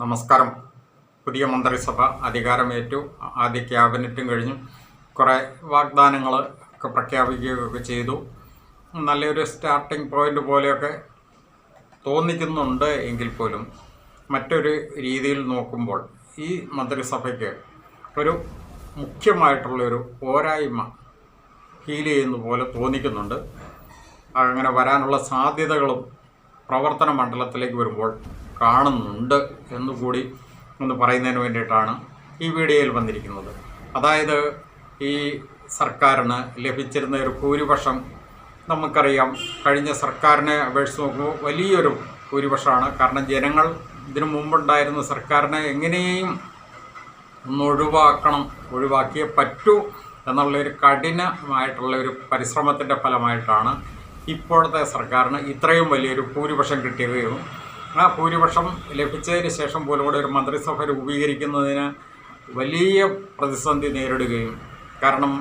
നമസ്കാരം. പുതിയ മന്ത്രിസഭ അധികാരമേറ്റു. ആദ്യ ക്യാബിനറ്റും കഴിഞ്ഞു. കുറേ വാഗ്ദാനങ്ങൾ ഒക്കെ പ്രഖ്യാപിക്കുകയൊക്കെ ചെയ്തു. നല്ലൊരു സ്റ്റാർട്ടിംഗ് പോയിൻ്റ് പോലെയൊക്കെ തോന്നിക്കുന്നുണ്ട്. എങ്കിൽ പോലും മറ്റൊരു രീതിയിൽ നോക്കുമ്പോൾ ഈ മന്ത്രിസഭയ്ക്ക് ഒരു മുഖ്യമായിട്ടുള്ളൊരു പോരായ്മ ഫീൽ ചെയ്യുന്ന പോലെ തോന്നിക്കുന്നുണ്ട്. അങ്ങനെ വരാനുള്ള സാധ്യതകളും പ്രവർത്തന മണ്ഡലത്തിലേക്ക് വരുമ്പോൾ കാണുന്നുണ്ട് എന്നുകൂടി ഒന്ന് പറയുന്നതിന് വേണ്ടിയിട്ടാണ് ഈ വീഡിയോയിൽ വന്നിരിക്കുന്നത്. അതായത് ഈ സർക്കാരിന് ലഭിച്ചിരുന്ന ഒരു ഭൂരിപക്ഷം നമുക്കറിയാം. കഴിഞ്ഞ സർക്കാരിനെ അപേക്ഷിച്ച് നോക്കുമ്പോൾ വലിയൊരു ഭൂരിപക്ഷമാണ്. കാരണം ജനങ്ങൾ ഇതിനു മുമ്പുണ്ടായിരുന്ന സർക്കാരിനെ എങ്ങനെയും ഒന്ന് ഒഴിവാക്കിയേ പറ്റൂ എന്നുള്ളൊരു കഠിനമായിട്ടുള്ളൊരു പരിശ്രമത്തിൻ്റെ ഫലമായിട്ടാണ് ഇപ്പോഴത്തെ സർക്കാരിന് ഇത്രയും വലിയൊരു ഭൂരിപക്ഷം കിട്ടുകയും ആ ഭൂരിപക്ഷം ലഭിച്ചതിന് ശേഷം പോലും കൂടെ ഒരു മന്ത്രിസഭ രൂപീകരിക്കുന്നതിന് വലിയ പ്രതിസന്ധി നേരിടുകയും, കാരണം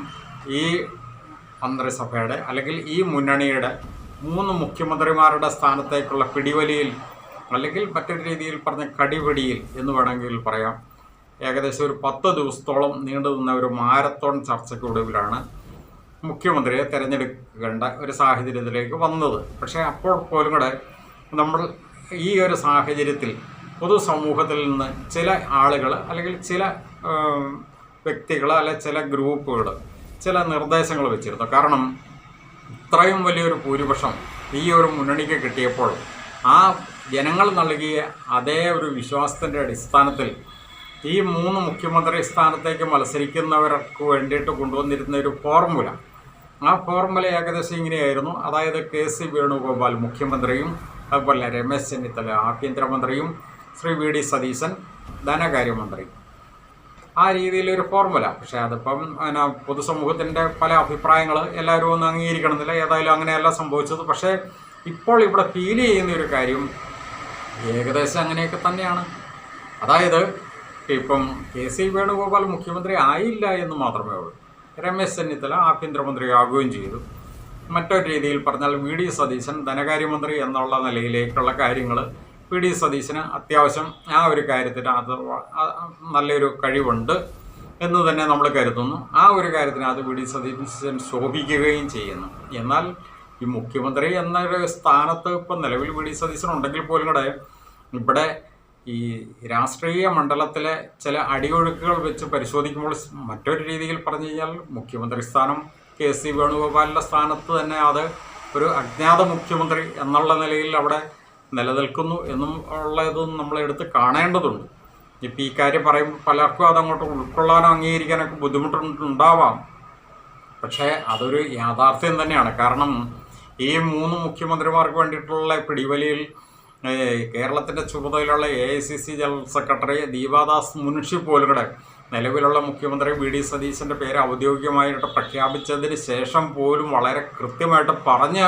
ഈ മന്ത്രിസഭയുടെ അല്ലെങ്കിൽ ഈ മുന്നണിയുടെ 3 മുഖ്യമന്ത്രിമാരുടെ സ്ഥാനത്തേക്കുള്ള പിടിവലിയിൽ, അല്ലെങ്കിൽ മറ്റൊരു രീതിയിൽ പറഞ്ഞ കടിപിടിയിൽ എന്ന് വേണമെങ്കിൽ പറയാം, ഏകദേശം ഒരു 10 ദിവസത്തോളം നീണ്ടുനിന്ന ഒരു മാരത്തോൺ ചർച്ചയ്ക്കൊടുവിലാണ് മുഖ്യമന്ത്രിയെ തിരഞ്ഞെടുക്കേണ്ട ഒരു സാഹചര്യത്തിലേക്ക് വന്നത്. പക്ഷേ അപ്പോൾ പോലും കൂടെ നമ്മൾ ഈ ഒരു സാഹചര്യത്തിൽ പൊതുസമൂഹത്തിൽ നിന്ന് ചില ആളുകൾ അല്ലെങ്കിൽ ചില വ്യക്തികൾ അല്ലെങ്കിൽ ചില ഗ്രൂപ്പുകൾ ചില നിർദ്ദേശങ്ങൾ വെച്ചിരുന്നു. കാരണം ഇത്രയും വലിയൊരു ഭൂരിപക്ഷം ഈ ഒരു മുന്നണിക്ക് കിട്ടിയപ്പോൾ ആ ജനങ്ങൾ നൽകിയ അതേ ഒരു വിശ്വാസത്തിൻ്റെ അടിസ്ഥാനത്തിൽ ഈ 3 മുഖ്യമന്ത്രി സ്ഥാനത്തേക്ക് മത്സരിക്കുന്നവർക്ക് വേണ്ടിയിട്ട് കൊണ്ടുവന്നിരുന്ന ഒരു ഫോർമുല, ആ ഫോർമുല ഏകദേശം ഇങ്ങനെയായിരുന്നു. അതായത് KC വേണുഗോപാൽ മുഖ്യമന്ത്രിയും, അതുപോലെ രമേശ് ചെന്നിത്തല ആഭ്യന്തരമന്ത്രിയും, ശ്രീ VD സതീശൻ ധനകാര്യമന്ത്രി, ആ രീതിയിലൊരു ഫോർമുല. പക്ഷേ അതിപ്പം പൊതുസമൂഹത്തിൻ്റെ പല അഭിപ്രായങ്ങൾ എല്ലാവരും ഒന്നും അംഗീകരിക്കണമെന്നില്ല. ഏതായാലും അങ്ങനെയല്ല സംഭവിച്ചത്. പക്ഷേ ഇപ്പോൾ ഇവിടെ ഫീൽ ചെയ്യുന്ന ഒരു കാര്യം ഏകദേശം അങ്ങനെയൊക്കെ തന്നെയാണ്. അതായത് ഇപ്പം KC വേണുഗോപാൽ മുഖ്യമന്ത്രി ആയില്ല എന്ന് മാത്രമേ ഉള്ളൂ. രമേശ് ചെന്നിത്തല ആഭ്യന്തരമന്ത്രിയാകുകയും ചെയ്തു. മറ്റൊരു രീതിയിൽ പറഞ്ഞാൽ VD സതീശൻ ധനകാര്യമന്ത്രി എന്നുള്ള നിലയിലേക്കുള്ള കാര്യങ്ങൾ VD സതീശന് അത്യാവശ്യം ആ ഒരു കാര്യത്തിന് അത് നല്ലൊരു കഴിവുണ്ട് എന്ന് തന്നെ നമ്മൾ കരുതുന്നു. ആ ഒരു കാര്യത്തിന് അത് VD സതീശൻ ശോഭിക്കുകയും ചെയ്യുന്നു. എന്നാൽ ഈ മുഖ്യമന്ത്രി എന്നൊരു സ്ഥാനത്ത് ഇപ്പം നിലവിൽ VD സതീശൻ ഉണ്ടെങ്കിൽ പോലും കൂടെ ഇവിടെ ഈ രാഷ്ട്രീയ മണ്ഡലത്തിലെ ചില അടിയൊഴുക്കുകൾ വെച്ച് പരിശോധിക്കുമ്പോൾ മറ്റൊരു രീതിയിൽ പറഞ്ഞു കഴിഞ്ഞാൽ മുഖ്യമന്ത്രി സ്ഥാനം KC വേണുഗോപാലിൻ്റെ സ്ഥാനത്ത് തന്നെ അത് ഒരു അജ്ഞാത മുഖ്യമന്ത്രി എന്നുള്ള നിലയിൽ അവിടെ നിലനിൽക്കുന്നു എന്നും ഉള്ളതും നമ്മളെടുത്ത് കാണേണ്ടതുണ്ട്. ഇപ്പം ഈ കാര്യം പറയുമ്പോൾ പലർക്കും അതങ്ങോട്ട് ഉൾക്കൊള്ളാനോ അംഗീകരിക്കാനൊക്കെ ബുദ്ധിമുട്ടുണ്ടാവാം. പക്ഷേ അതൊരു യാഥാർത്ഥ്യം തന്നെയാണ്. കാരണം ഈ 3 മുഖ്യമന്ത്രിമാർക്ക് വേണ്ടിയിട്ടുള്ള പിടിവലിയിൽ കേരളത്തിൻ്റെ ചുമതലയുള്ള AICC general secretary Deepa Das Munshi പോലും കൂടെ നിലവിലുള്ള മുഖ്യമന്ത്രി VD സതീശൻ്റെ പേര് ഔദ്യോഗികമായിട്ട് പ്രഖ്യാപിച്ചതിന് ശേഷം പോലും വളരെ കൃത്യമായിട്ട് പറഞ്ഞ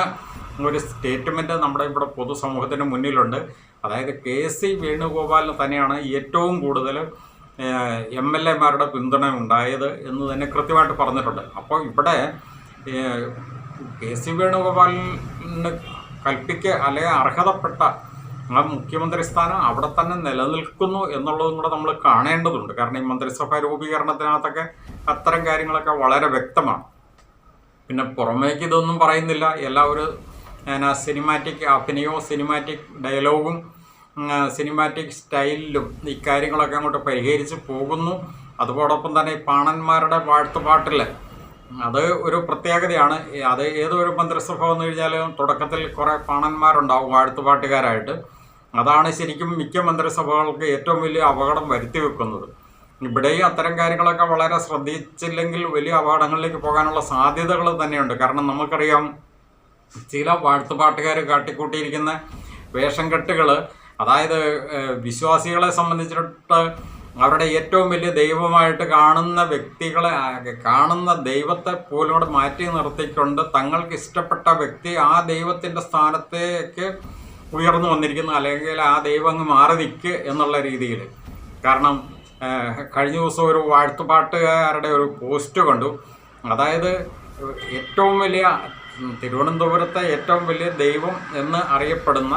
ഒരു സ്റ്റേറ്റ്മെൻറ്റ് നമ്മുടെ ഇവിടെ പൊതുസമൂഹത്തിന് മുന്നിലുണ്ട്. അതായത് KC വേണുഗോപാലിന് തന്നെയാണ് ഏറ്റവും കൂടുതൽ MLA-മാരുടെ പിന്തുണ ഉണ്ടായത് എന്ന് തന്നെ കൃത്യമായിട്ട് പറഞ്ഞിട്ടുണ്ട്. അപ്പോൾ ഇവിടെ KC വേണുഗോപാലിന് അല്ലെങ്കിൽ അർഹതപ്പെട്ട ആ മുഖ്യമന്ത്രി സ്ഥാനം അവിടെ തന്നെ നിലനിൽക്കുന്നു എന്നുള്ളതും കൂടെ നമ്മൾ കാണേണ്ടതുണ്ട്. കാരണം ഈ മന്ത്രിസഭാ രൂപീകരണത്തിനകത്തൊക്കെ അത്തരം കാര്യങ്ങളൊക്കെ വളരെ വ്യക്തമാണ്. പിന്നെ പുറമേക്ക് ഇതൊന്നും പറയുന്നില്ല. എല്ലാവരും സിനിമാറ്റിക് അഭിനയവും സിനിമാറ്റിക് ഡയലോഗും സിനിമാറ്റിക് സ്റ്റൈലിലും ഈ കാര്യങ്ങളൊക്കെ അങ്ങോട്ട് പരിഹരിച്ച് പോകുന്നു. അതോടൊപ്പം തന്നെ ഈ പാണന്മാരുടെ വാഴ്ത്തുപാട്ടിൽ അത് ഒരു പ്രത്യേകതയാണ്. അത് ഏതൊരു മന്ത്രിസഭ വന്നു കഴിഞ്ഞാലും തുടക്കത്തിൽ കുറേ പാണന്മാരുണ്ടാവും വാഴ്ത്തുപാട്ടുകാരായിട്ട്. അതാണ് ശരിക്കും മിക്ക മന്ത്രിസഭകൾക്ക് ഏറ്റവും വലിയ അപകടം വരുത്തി വെക്കുന്നത്. ഇവിടെയും അത്തരം കാര്യങ്ങളൊക്കെ വളരെ ശ്രദ്ധിച്ചില്ലെങ്കിൽ വലിയ അപകടങ്ങളിലേക്ക് പോകാനുള്ള സാധ്യതകൾ തന്നെയുണ്ട്. കാരണം നമുക്കറിയാം ചില വാഴ്ത്തുപാട്ടുകാർ കാട്ടിക്കൂട്ടിയിരിക്കുന്ന വേഷം കെട്ടുകൾ, അതായത് വിശ്വാസികളെ സംബന്ധിച്ചിട്ട് അവരുടെ ഏറ്റവും വലിയ ദൈവമായിട്ട് കാണുന്ന വ്യക്തികളെ, കാണുന്ന ദൈവത്തെ പോലും കൂടെ മാറ്റി നിർത്തിക്കൊണ്ട് തങ്ങൾക്ക് ഇഷ്ടപ്പെട്ട വ്യക്തി ആ ദൈവത്തിൻ്റെ സ്ഥാനത്തേക്ക് ഉയർന്നു വന്നിരിക്കുന്നു, അല്ലെങ്കിൽ ആ ദൈവം അങ്ങ് മാറി നിൽക്കുക എന്നുള്ള രീതിയിൽ. കാരണം കഴിഞ്ഞ ദിവസം ഒരു വാഴ്ത്തുപാട്ടുകാരുടെ ഒരു പോസ്റ്റ് കണ്ടു. അതായത് ഏറ്റവും വലിയ തിരുവനന്തപുരത്തെ ഏറ്റവും വലിയ ദൈവം എന്ന് അറിയപ്പെടുന്ന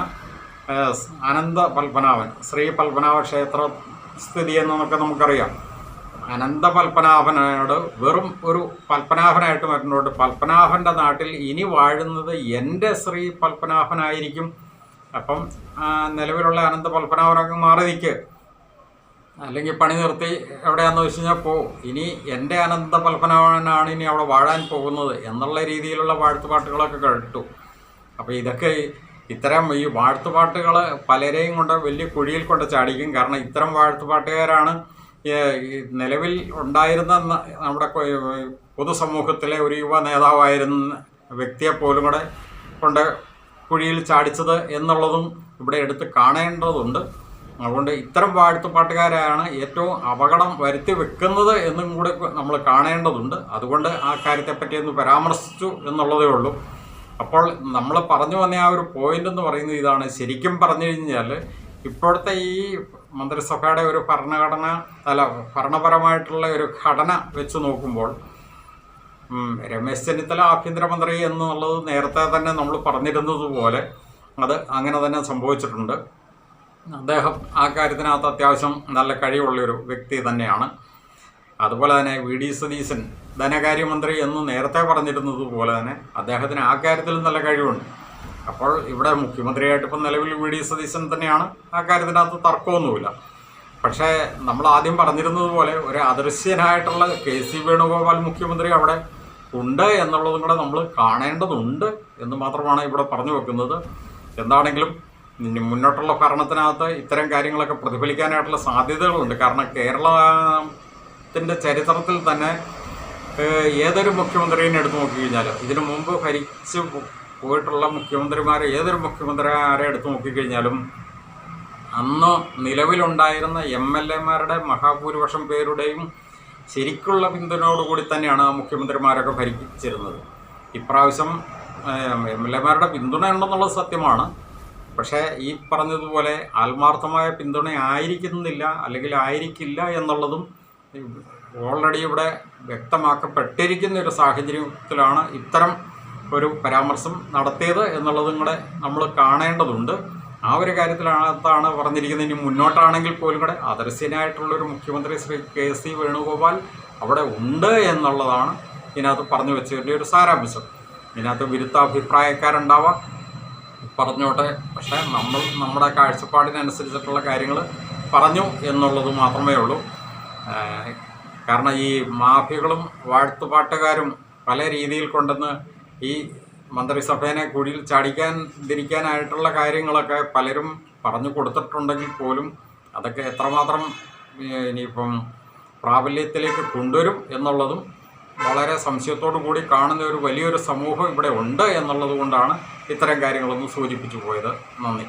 അനന്ത പത്മനാഭൻ, ശ്രീ പത്മനാഭ ക്ഷേത്ര സ്ഥിതി എന്നൊക്കെ നമുക്കറിയാം. അനന്ത പത്മനാഭനോട് വെറും ഒരു പത്മനാഭനായിട്ട് വരുന്നോട്ട് പത്മനാഭൻ്റെ നാട്ടിൽ ഇനി വാഴുന്നത് എൻ്റെ ശ്രീ പത്മനാഭനായിരിക്കും. അപ്പം നിലവിലുള്ള അനന്ത പത്മനാഭനൊക്കെ മാറി നിൽക്കുക, അല്ലെങ്കിൽ പണി നിർത്തി എവിടെയാണെന്ന് വെച്ച് കഴിഞ്ഞാൽ ഇനി എൻ്റെ അനന്ത പത്മനാഭനാണ് ഇനി അവിടെ വാഴാൻ പോകുന്നത് എന്നുള്ള രീതിയിലുള്ള വാഴ്ത്തുപാട്ടുകളൊക്കെ കേട്ടു. അപ്പോൾ ഇതൊക്കെ ഇത്തരം ഈ വാഴ്ത്തുപാട്ടുകൾ പലരെയും കൊണ്ട് വലിയ കുഴിയിൽ കൊണ്ട് ചാടിക്കും. കാരണം ഇത്തരം വാഴ്ത്തുപാട്ടുകാരാണ് നിലവിൽ ഉണ്ടായിരുന്ന നമ്മുടെ പൊതുസമൂഹത്തിലെ ഒരു യുവ നേതാവായിരുന്ന വ്യക്തിയെ പോലും കൂടെ കൊണ്ട് കുഴിയിൽ ചാടിച്ചത് എന്നുള്ളതും ഇവിടെ എടുത്ത് കാണേണ്ടതുണ്ട്. അതുകൊണ്ട് ഇത്തരം വാഴ്ത്തുപാട്ടുകാരാണ് ഏറ്റവും അപകടം വരുത്തി വെക്കുന്നത് എന്നും കൂടെ നമ്മൾ കാണേണ്ടതുണ്ട്. അതുകൊണ്ട് ആ കാര്യത്തെപ്പറ്റി ഒന്ന് പരാമർശിച്ചു എന്നുള്ളതേ ഉള്ളൂ. അപ്പോൾ നമ്മൾ പറഞ്ഞു വന്ന ആ ഒരു പോയിന്റ് എന്ന് പറയുന്നത് ഇതാണ്. ശരിക്കും പറഞ്ഞു കഴിഞ്ഞാൽ ഇപ്പോഴത്തെ ഈ മന്ത്രിസഭയുടെ ഒരു ഭരണപരമായിട്ടുള്ള ഒരു ഘടന വെച്ച് നോക്കുമ്പോൾ രമേശ് ചെന്നിത്തല ആഭ്യന്തരമന്ത്രി എന്നുള്ളത് നേരത്തെ തന്നെ നമ്മൾ പറഞ്ഞിരുന്നത് പോലെ അത് അങ്ങനെ തന്നെ സംഭവിച്ചിട്ടുണ്ട്. അദ്ദേഹം ആ കാര്യത്തിനകത്ത് അത്യാവശ്യം നല്ല കഴിവുള്ളൊരു വ്യക്തി തന്നെയാണ്. അതുപോലെ തന്നെ വി ഡി സതീശൻ ധനകാര്യമന്ത്രി എന്ന് നേരത്തെ പറഞ്ഞിരുന്നത് പോലെ തന്നെ അദ്ദേഹത്തിന് ആ കാര്യത്തിൽ നല്ല കഴിവുണ്ട്. അപ്പോൾ ഇവിടെ മുഖ്യമന്ത്രിയായിട്ട് ഇപ്പം നിലവിൽ വി ഡി സതീശൻ തന്നെയാണ്. ആ കാര്യത്തിനകത്ത് തർക്കമൊന്നുമില്ല. പക്ഷേ നമ്മൾ ആദ്യം പറഞ്ഞിരുന്നത് പോലെ ഒരു അദൃശ്യനായിട്ടുള്ള KC വേണുഗോപാൽ മുഖ്യമന്ത്രി അവിടെ ഉണ്ട് എന്നുള്ളതും കൂടെ നമ്മൾ കാണേണ്ടതുണ്ട് എന്ന് മാത്രമാണ് ഇവിടെ പറഞ്ഞു വെക്കുന്നത്. എന്താണെങ്കിലും മുന്നോട്ടുള്ള ഭരണത്തിനകത്ത് ഇത്തരം കാര്യങ്ങളൊക്കെ പ്രതിഫലിക്കാനായിട്ടുള്ള സാധ്യതകളുണ്ട്. കാരണം കേരളത്തിൻ്റെ ചരിത്രത്തിൽ തന്നെ ഏതൊരു മുഖ്യമന്ത്രിയെ എടുത്തു നോക്കിക്കഴിഞ്ഞാൽ ഇതിനു മുമ്പ് ഭരിച്ച് പോയിട്ടുള്ള മുഖ്യമന്ത്രിമാരെ ഏതൊരു മുഖ്യമന്ത്രിമാരെ എടുത്തു നോക്കിക്കഴിഞ്ഞാലും അന്ന് നിലവിലുണ്ടായിരുന്ന MLA-മാരുടെ മഹാഭൂരിപക്ഷം പേരുടെയും ശരിക്കുള്ള പിന്തുണയോടുകൂടി തന്നെയാണ് ആ മുഖ്യമന്ത്രിമാരൊക്കെ ഭരിച്ചിരുന്നത്. ഇപ്രാവശ്യം MLA-മാരുടെ പിന്തുണ ഉണ്ടെന്നുള്ളത് സത്യമാണ്. പക്ഷേ ഈ പറഞ്ഞതുപോലെ ആത്മാർത്ഥമായ പിന്തുണ ആയിരിക്കുന്നില്ല, അല്ലെങ്കിൽ ആയിരിക്കില്ല എന്നുള്ളതും ഓൾറെഡി ഇവിടെ വ്യക്തമാക്കപ്പെട്ടിരിക്കുന്ന ഒരു സാഹചര്യത്തിലാണ് ഇത്തരം ഒരു പരാമർശം നടത്തിയത് എന്നുള്ളതും കൂടെ നമ്മൾ കാണേണ്ടതുണ്ട്. ആ ഒരു കാര്യത്തിലാണ് പറഞ്ഞിരിക്കുന്നത്. ഇനി മുന്നോട്ടാണെങ്കിൽ പോലും കൂടെ അദർശ്യനായിട്ടുള്ളൊരു മുഖ്യമന്ത്രി ശ്രീ KC വേണുഗോപാൽ അവിടെ ഉണ്ട് എന്നുള്ളതാണ് ഇതിനകത്ത് പറഞ്ഞു വെച്ചതിൻ്റെ ഒരു സാരാംശം. ഇതിനകത്ത് വിരുദ്ധാഭിപ്രായക്കാരുണ്ടാവാം, പറഞ്ഞോട്ടെ. പക്ഷേ നമ്മൾ നമ്മുടെ കാഴ്ചപ്പാടിനനുസരിച്ചിട്ടുള്ള കാര്യങ്ങൾ പറഞ്ഞു എന്നുള്ളത് മാത്രമേ ഉള്ളൂ. കാരണം ഈ മാഫിയകളും വാഴ്ത്തുപാട്ടുകാരും പല രീതിയിൽ കൊണ്ടുവന്ന് ഈ മന്ത്രിസഭേനെ കുഴിയിൽ ചാടിക്കാതിരിക്കാനായിട്ടുള്ള കാര്യങ്ങളൊക്കെ പലരും പറഞ്ഞു കൊടുത്തിട്ടുണ്ടെങ്കിൽ പോലും അതൊക്കെ എത്രമാത്രം ഇനിയിപ്പം പ്രാബല്യത്തിലേക്ക് കൊണ്ടുവരും എന്നുള്ളതും വളരെ സംശയത്തോടു കൂടി കാണുന്ന ഒരു വലിയൊരു സമൂഹം ഇവിടെ ഉണ്ട് എന്നുള്ളത് കൊണ്ടാണ് ഇത്തരം കാര്യങ്ങളൊന്നും സൂചിപ്പിച്ചു പോയത്. നന്ദി.